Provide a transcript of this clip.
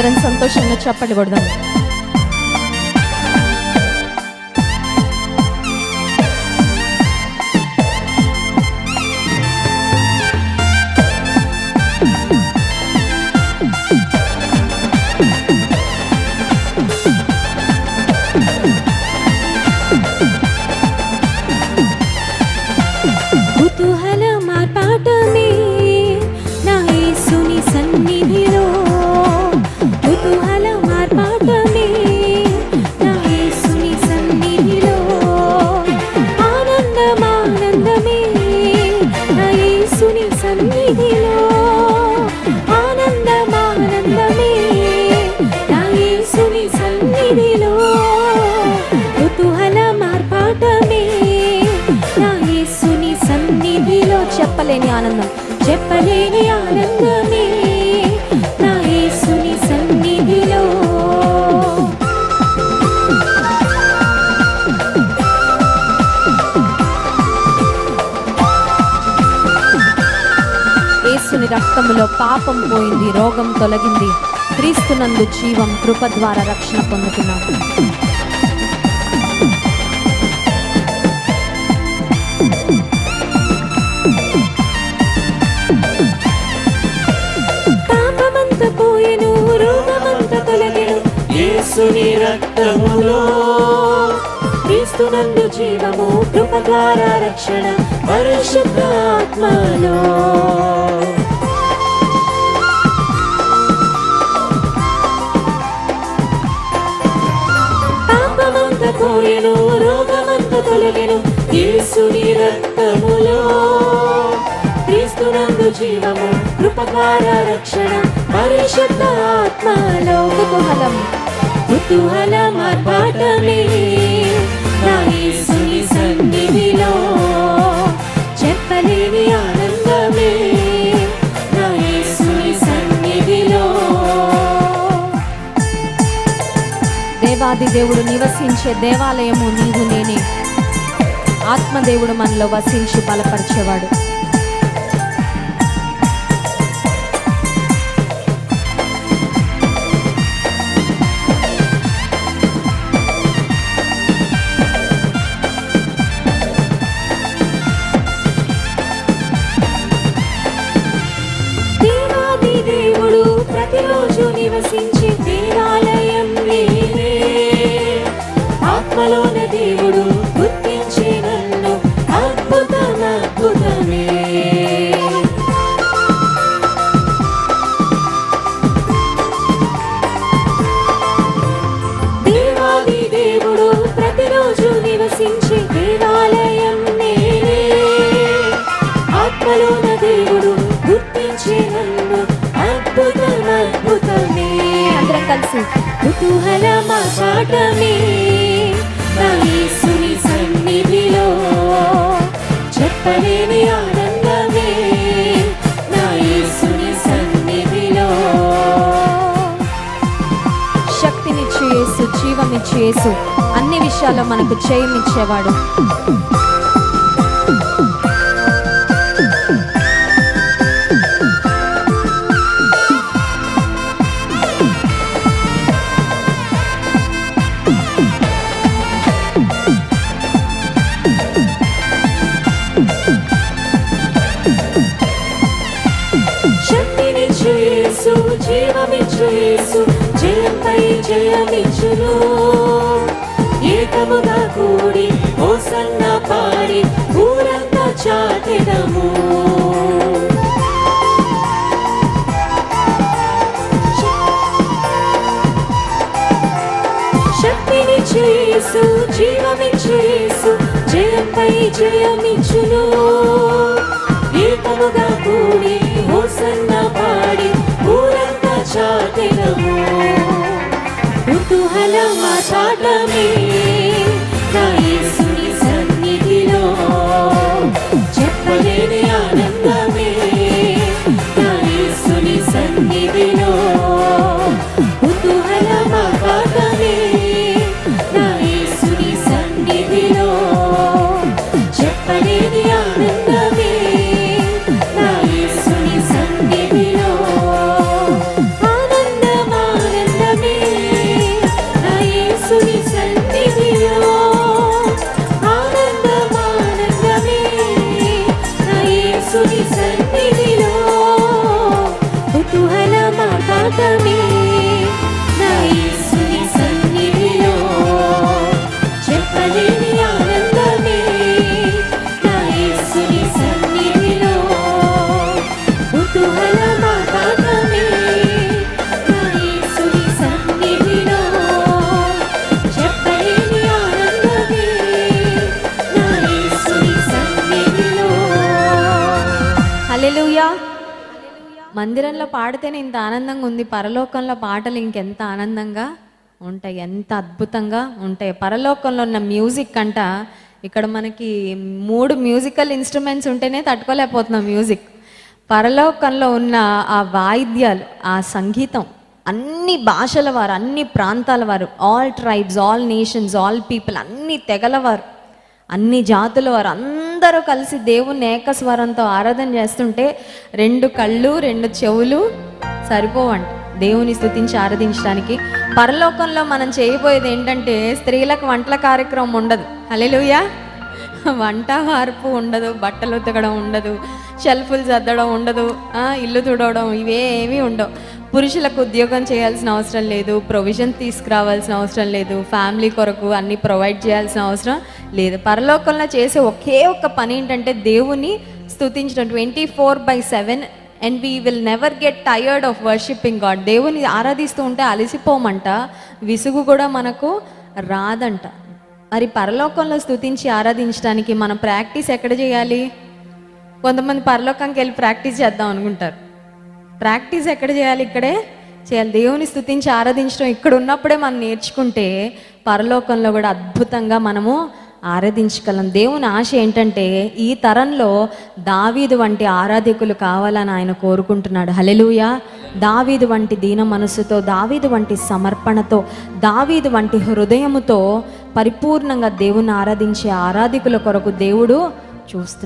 అందరం సంతోషంగా చప్పట్లు కొడదాం. కుతూహల మార్పాటమే నా యేసుని సన్నిధిలో, కుతూహల మార్పాటమే నా యేసుని సన్నిధిలో, ఆనందమానందమే నా యేసుని సన్నిధిలో, ఆనందమానందమే నా యేసుని సన్నిధిలో, కుతూహల మార్పాటమే నా యేసుని సన్నిధిలో. చెప్పలేని ఆనందం, చెప్పలేని ఆనందమే నా యేసుని సన్నిధిలో. యేసుని రక్తములో పాపం పోయింది, రోగం తొలగింది, క్రీస్తునందు జీవం, కృప ద్వారా రక్షణ పొందుతున్నాం. పాపమంత పోయెను, రోగమంత తొలగెను, యేసుని రక్తములో, క్రీస్తునందు జీవము, కృప ద్వారా రక్షణ, పరిశుద్ధాత్మలో. పాపమంత పోయెను, రోగమంత తొలగెను, యేసుని రక్తములో, క్రీస్తునందు జీవము, కృప ద్వారా రక్షణ, పరిశుద్ధాత్మలో. కుతూహలం, కుతూహల మార్పాటమే నా యేసుని సన్నిధిలో, చెప్పలేని ఆనందమే నా యేసుని సన్నిధిలో. దేవాది దేవుడు నివసించే దేవాలయము నీవు నేనే. ఆత్మదేవుడు మనలో వసించి బలపరిచేవాడు. దేవాది దేవుడు ప్రతిరోజు నివసించే దేవాలయం నీవే, ఆత్మలోన దేవుడు గుర్తించే నన్ను, అద్భుతం అద్భుతమే. దేవాది దేవుడు ప్రతిరోజు నివసించే దేవాలయం నేనే, ఆత్మలోన దేవుడు గుర్తించే నన్ను, అద్భుతం అద్భుతమే. అందరం కలిసి కుతూహల మార్పాటమే నా యేసుని సన్నిధిలో, చెప్పలేని ఆనందమే నా యేసుని సన్నిధిలో. శక్తినిచ్చు యేసు, జీవమిచ్చు యేసు, అన్ని విషయాల్లో మనకు జయమిచ్చేవాడు. శక్తినిచ్చు యేసు, జీవమిచ్చు యేసు, జయంపై జయమిచ్చును, ఏకముగా కూడి హోసన్న పాడి ఊరంతా చాటెదము. శక్తినిచ్చు యేసు, జీవమిచ్చు యేసు, జయంపై జయమిచ్చును, ఏకముగా కూడి హోసన్న పాడి ఊరంతా చాటెదము. కుతూహల మార్పాటమే నా యేసుని సన్నిధిలో, చెప్పలేని ఆనందమే నా యేసుని సన్నిధిలో. కుతూహల మార్పాటమే నా యేసుని సన్నిధిలో, చెప్పలేని ఆనందమే నా యేసుని సన్నిధిలో. ఆనందమాన భాగమే నా యేసుని సన్నిధిలో చెప్పలేని ఆనందమే నా యేసుని సన్నిధిలో కుతూహలమా భాగమే నా యేసుని సన్నిధిలో చెప్పలేని ఆనందమే నా యేసుని సన్నిధిలో. హల్లెలూయా. మందిరంలో పాడితేనే ఇంత ఆనందంగా ఉంది, పరలోకంలో పాటలు ఇంకెంత ఆనందంగా ఉంటాయి, ఎంత అద్భుతంగా ఉంటాయి. పరలోకంలో ఉన్న మ్యూజిక్ అంట, ఇక్కడ మనకి 3 మ్యూజికల్ ఇన్స్ట్రుమెంట్స్ ఉంటేనే తట్టుకోలేకపోతున్నాం మ్యూజిక్. పరలోకంలో ఉన్న ఆ వాయిద్యాలు, ఆ సంగీతం, అన్ని భాషల వారు, అన్ని ప్రాంతాల వారు, all tribes, all nations, all people, అన్ని తెగల వారు, అన్ని జాతుల వారు అందరూ కలిసి దేవుణ్ణి ఏకస్వరంతో ఆరాధన చేస్తుంటే 2 కళ్ళు 2 చెవులు సరిపోవంట దేవుని స్తుతించి ఆరాధించడానికి. పరలోకంలో మనం చేయబోయేది ఏంటంటే స్త్రీలకు వంటల కార్యక్రమం ఉండదు. హల్లెలూయా. వంట వార్పు ఉండదు, బట్టలు ఉతకడం ఉండదు, షెల్ఫులు సర్దడం ఉండదు, ఇల్లు తుడవడం ఇవేమీ ఉండవు. పురుషులకు ఉద్యోగం చేయాల్సిన అవసరం లేదు, ప్రొవిజన్ తీసుకురావాల్సిన అవసరం లేదు, ఫ్యామిలీ కొరకు అన్ని ప్రొవైడ్ చేయాల్సిన అవసరం లేదు. పరలోకంలో చేసే ఒకే ఒక్క పని ఏంటంటే దేవుని స్తుతించడం 24/7. And we will never get tired of worshipping God. దేవుని ఆరాధిస్తూ ఉంటే అలసిపోమంట, విసుగు కూడా మనకు రాదంట. మరి పరలోకంలో స్తుతించి ఆరాధించడానికి మనం ప్రాక్టీస్ ఎక్కడ చేయాలి? కొంతమంది పరలోకానికి వెళ్ళి ప్రాక్టీస్ చేద్దాం అనుకుంటారు. ప్రాక్టీస్ ఎక్కడ చేయాలి? ఇక్కడే చేయాలి. దేవుని స్తుతించి ఆరాధించడం ఇక్కడ ఉన్నప్పుడే మనం నేర్చుకుంటే పరలోకంలో కూడా అద్భుతంగా మనము ఆరాధించగలం. దేవుని ఆశ ఏంటంటే ఈ తరంలో దావీదు వంటి ఆరాధకులు కావాలని ఆయన కోరుకుంటున్నాడు. హల్లెలూయా. దావీదు వంటి దీన మనసుతో, దావీదు వంటి సమర్పణతో, దావీదు వంటి హృదయముతో పరిపూర్ణంగా దేవుని ఆరాధించే ఆరాధకుల కొరకు దేవుడు చూస్తున్నాడు.